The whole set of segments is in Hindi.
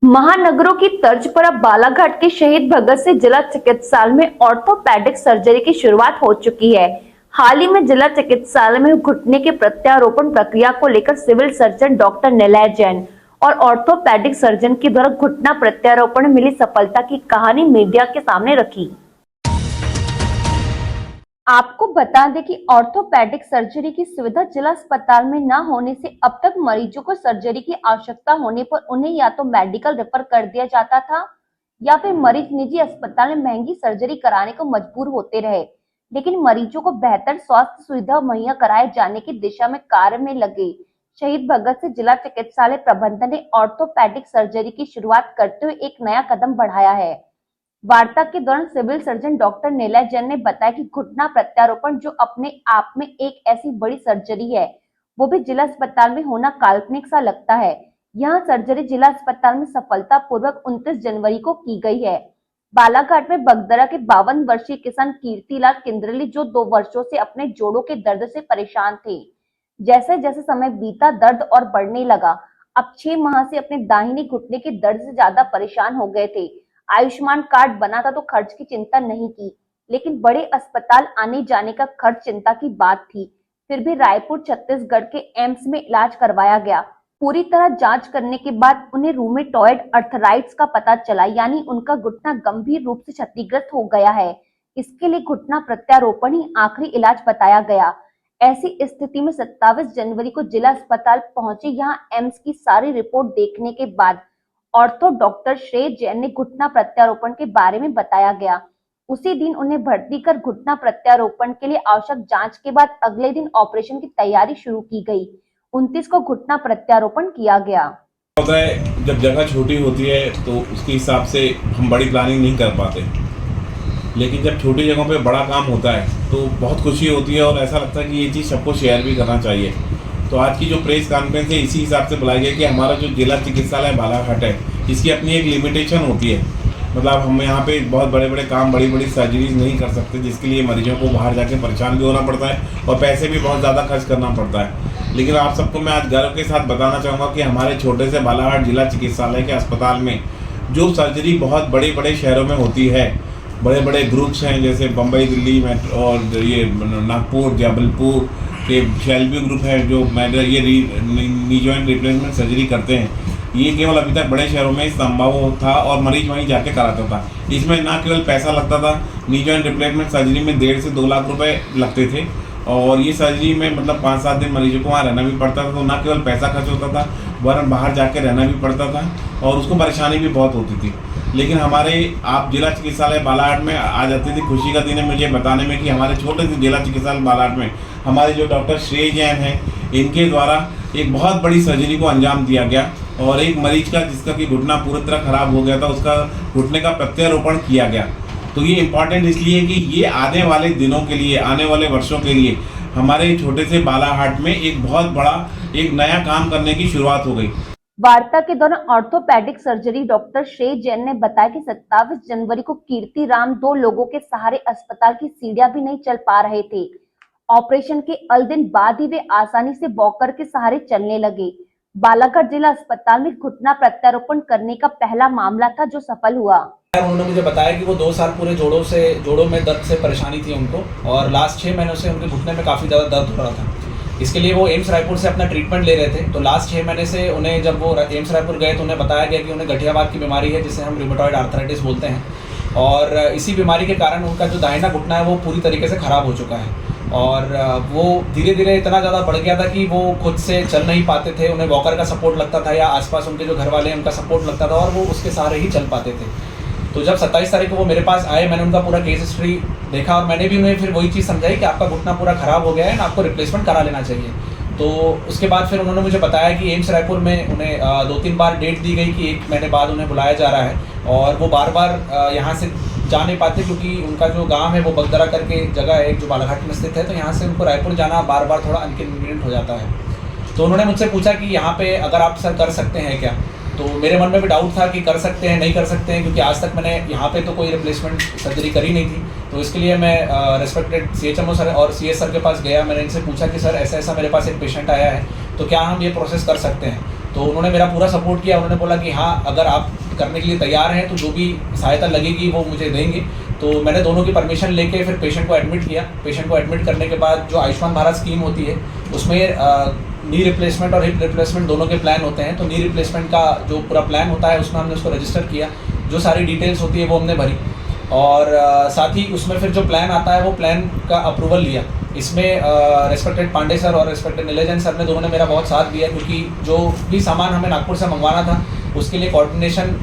महानगरों की तर्ज पर अब बालाघाट के शहीद भगत सिंह जिला चिकित्सालय में ऑर्थोपेडिक सर्जरी की शुरुआत हो चुकी है। हाल ही में जिला चिकित्सालय में घुटने के प्रत्यारोपण प्रक्रिया को लेकर सिविल सर्जन डॉक्टर निलय जैन और ऑर्थोपेडिक सर्जन के द्वारा घुटना प्रत्यारोपण में मिली सफलता की कहानी मीडिया के सामने रखी। आपको बता दें कि ऑर्थोपेडिक सर्जरी की सुविधा जिला अस्पताल में न होने से अब तक मरीजों को सर्जरी की आवश्यकता होने पर उन्हें या तो मेडिकल रेफर कर दिया जाता था या फिर मरीज निजी अस्पताल में महंगी सर्जरी कराने को मजबूर होते रहे। लेकिन मरीजों को बेहतर स्वास्थ्य सुविधा मुहैया कराए जाने की दिशा में कार्य में लगे शहीद भगत सिंह जिला चिकित्सालय प्रबंधन ने ऑर्थोपेडिक सर्जरी की शुरुआत करते हुए एक नया कदम बढ़ाया है। वार्ता के दौरान सिविल सर्जन डॉक्टर निलय जैन ने बताया कि घुटना प्रत्यारोपण जो अपने आप में एक ऐसी बड़ी सर्जरी है, वो भी जिला अस्पताल में होना काल्पनिक सा लगता है। यह सर्जरी जिला अस्पताल में सफलतापूर्वक 29 जनवरी को की गई है। बालाघाट में बगदरा के 52 वर्षीय किसान कीर्तिलाल किंद्रली जो 2 वर्षों से अपने जोड़ों के दर्द से परेशान थे, जैसे जैसे समय बीता दर्द और बढ़ने लगा। अब 6 माह से अपने दाहिने घुटने के दर्द से ज्यादा परेशान हो गए थे। आयुष्मान कार्ड बना था तो खर्च की चिंता नहीं की, लेकिन बड़े अस्पताल आने जाने का खर्च चिंता की बात थी। फिर भी रायपुर छत्तीसगढ़ के एम्स में इलाज करवाया गया। पूरी तरह जांच करने के बाद उन्हें रूमेटॉइड अर्थराइटिस का पता चला, यानी उनका घुटना गंभीर रूप से क्षतिग्रस्त हो गया है। इसके लिए घुटना प्रत्यारोपण ही आखिरी इलाज बताया गया। ऐसी स्थिति में 27 जनवरी को जिला अस्पताल पहुंचे। यहाँ एम्स की सारी रिपोर्ट देखने के बाद ऑर्थो डॉक्टर श्रेय जैन ने घुटना प्रत्यारोपण के बारे में बताया गया। उसी दिन उन्हें भर्ती कर घुटना प्रत्यारोपण के लिए आवश्यक जांच के बाद अगले दिन ऑपरेशन की तैयारी शुरू की गई। 29 को घुटना प्रत्यारोपण किया गया। होता है जब जगह छोटी होती है तो उसके हिसाब से हम बड़ी प्लानिंग नहीं कर पाते, लेकिन जब छोटी जगहों पे बड़ा काम होता है तो बहुत खुशी होती है और ऐसा लगता है कि ये चीज़ सबको शेयर भी करना चाहिए। तो आज की जो प्रेस कॉन्फ्रेंस है इसी हिसाब से बुलाई गई कि हमारा जो जिला चिकित्सालय बालाघाट है इसकी अपनी एक लिमिटेशन होती है। मतलब हम यहाँ पे बहुत बड़े बड़े काम, बड़ी बड़ी सर्जरीज नहीं कर सकते, जिसके लिए मरीजों को बाहर जाके परेशान भी होना पड़ता है और पैसे भी बहुत ज़्यादा खर्च करना पड़ता है। लेकिन आप सबको मैं आज गर्व के साथ बताना चाहूँगा कि हमारे छोटे से बालाघाट जिला चिकित्सालय के अस्पताल में जो सर्जरी बहुत बड़े बड़े शहरों में होती है, बड़े बड़े ग्रुप्स हैं जैसे बम्बई, दिल्ली में और ये नागपुर, जबलपुर के शेल्बी ग्रुप है जो ये नी जॉइंट रिप्लेसमेंट सर्जरी करते हैं, ये केवल अभी तक बड़े शहरों में संभव था और मरीज वहीं जाके कराता था। इसमें ना केवल पैसा लगता था, नी जॉइंट रिप्लेसमेंट सर्जरी में 1.5 से 2 लाख रुपए लगते थे और ये सर्जरी में मतलब 5-7 दिन मरीजों को वहाँ रहना भी पड़ता था। तो ना केवल पैसा खर्च होता था, वरन बाहर जाके रहना भी पड़ता था और उसको परेशानी भी बहुत होती थी। लेकिन हमारे आप जिला चिकित्सालय बालाघाट में आ जाती थी। खुशी का दिन है मुझे बताने में कि हमारे छोटे से जिला चिकित्सालय बालाघाट में हमारे जो डॉक्टर श्रेय जैन हैं, इनके द्वारा एक बहुत बड़ी सर्जरी को अंजाम दिया गया और एक मरीज का जिसका कि घुटना पूरी तरह खराब हो गया था, उसका घुटने का प्रत्यारोपण किया गया। तो ये इम्पॉर्टेंट इसलिए कि ये आने वाले दिनों के लिए, आने वाले वर्षों के लिए हमारे छोटे से बालाघाट में एक बहुत बड़ा एक नया काम करने की शुरुआत हो गई। वार्ता के दौरान ऑर्थोपेडिक सर्जरी डॉक्टर श्रेय जैन ने बताया कि 27 जनवरी को कीर्ति राम 2 लोगों के सहारे अस्पताल की सीढ़ियां भी नहीं चल पा रहे थे। ऑपरेशन के दिन बाद ही वे आसानी से वॉकर के सहारे चलने लगे। बालाघाट जिला अस्पताल में घुटना प्रत्यारोपण करने का पहला मामला था जो सफल हुआ। उन्होंने मुझे बताया कि वो 2 साल पूरे जोड़ों में दर्द से परेशानी थी उनको और लास्ट 6 महीनों से उनके घुटने में काफ़ी ज़्यादा दर्द हो रहा था। इसके लिए वो एम्स रायपुर से अपना ट्रीटमेंट ले रहे थे। तो लास्ट 6 महीने से उन्हें जब वो एम्स रायपुर गए तो उन्हें बताया गया कि उन्हें गठियावात की बीमारी है, जिसे हम रूमेटॉइड आर्थराइटिस बोलते हैं। और इसी बीमारी के कारण उनका जो दाहिना घुटना है वो पूरी तरीके से ख़राब हो चुका है और वो धीरे धीरे इतना ज़्यादा बढ़ गया था कि वो खुद से चल नहीं पाते थे। उन्हें वॉकर का सपोर्ट लगता था या आसपास उनके जो घर वाले हैं उनका सपोर्ट लगता था और वो उसके सहारे ही चल पाते थे। तो जब 27 तारीख को वो मेरे पास आए, मैंने उनका पूरा केस हिस्ट्री देखा और मैंने भी उन्हें फिर वही चीज़ समझाई कि आपका घुटना पूरा ख़राब हो गया है ना, आपको रिप्लेसमेंट करा लेना चाहिए। तो उसके बाद फिर उन्होंने मुझे बताया कि एम्स रायपुर में उन्हें 2-3 बार डेट दी गई कि 1 महीने बाद उन्हें बुलाया जा रहा है और वो बार बार यहाँ से जा नहीं पाते क्योंकि उनका जो गांव है वो बगदरा करके जगह है जो बालाघाट में स्थित है। तो यहाँ से उनको रायपुर जाना बार बार थोड़ा अनकन्वीनियंट हो जाता है। तो उन्होंने मुझसे पूछा कि यहाँ पे अगर आप सर कर सकते हैं क्या। तो मेरे मन में भी डाउट था कि कर सकते हैं नहीं कर सकते हैं, क्योंकि आज तक मैंने यहाँ पे तो कोई रिप्लेसमेंट सर्जरी करी नहीं थी। तो इसके लिए मैं रेस्पेक्टेड CHMO सर और CS सर के पास गया। मैंने इनसे पूछा कि सर ऐसा ऐसा मेरे पास एक पेशेंट आया है, तो क्या हम ये प्रोसेस कर सकते हैं। तो उन्होंने मेरा पूरा सपोर्ट किया। उन्होंने बोला कि हाँ, अगर आप करने के लिए तैयार हैं तो जो भी सहायता लगेगी वो मुझे देंगे। तो मैंने दोनों की परमिशन लेके फिर पेशेंट को एडमिट किया। पेशेंट को एडमिट करने के बाद जो आयुष्मान भारत स्कीम होती है उसमें नी रिप्लेसमेंट और हिप रिप्लेसमेंट दोनों के प्लान होते हैं। तो नी रिप्लेसमेंट का जो पूरा प्लान होता है उसमें हमने उसको रजिस्टर किया, जो सारी डिटेल्स होती है वो हमने भरी, और साथ ही उसमें फिर जो प्लान आता है वो प्लान का अप्रूवल लिया। इसमें रेस्पेक्टेड पांडे सर और रेस्पेक्टेड नीलजन सर ने दोनों ने मेरा बहुत साथ दिया, क्योंकि जो भी सामान हमें नागपुर से मंगवाना था उसके लिए कोऑर्डिनेशन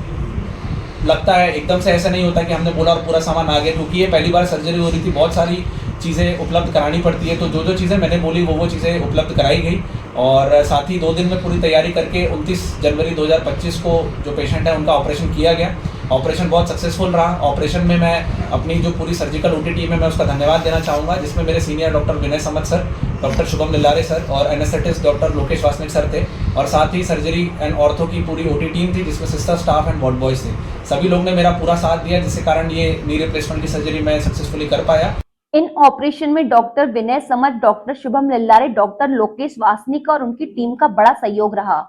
लगता है, एकदम से ऐसा नहीं होता कि हमने बोला और पूरा सामान आ गया, क्योंकि ये पहली बार सर्जरी हो रही थी, बहुत सारी चीज़ें उपलब्ध करानी पड़ती है। तो जो जो चीज़ें मैंने बोली वो चीज़ें उपलब्ध कराई गई, और साथ ही 2 दिन में पूरी तैयारी करके 29 जनवरी 2025 को जो पेशेंट है उनका ऑपरेशन किया गया। ऑपरेशन बहुत सक्सेसफुल रहा। ऑपरेशन में मैं अपनी जो पूरी सर्जिकल ओटी टीम है मैं उसका धन्यवाद देना चाहूँगा, जिसमें मेरे senior doctor Vinay Samat sir, doctor Shubham Lillare sir और anaesthetist doctor Lokesh Vasnik sir थे, और साथ ही सर्जरी एंड ऑर्थो की पूरी ओटी टीम थी, जिसमें sister staff and ward boys थे। सभी लोग ने मेरा पूरा साथ दिया, जिसके कारण ये नी रिप्लेसमेंट की सर्जरी मैं सक्सेसफुली कर पाया। इन ऑपरेशन में डॉक्टर विनय समत, डॉक्टर शुभम लिल्लारे, डॉक्टर लोकेश वासनिक और उनकी टीम का बड़ा सहयोग रहा।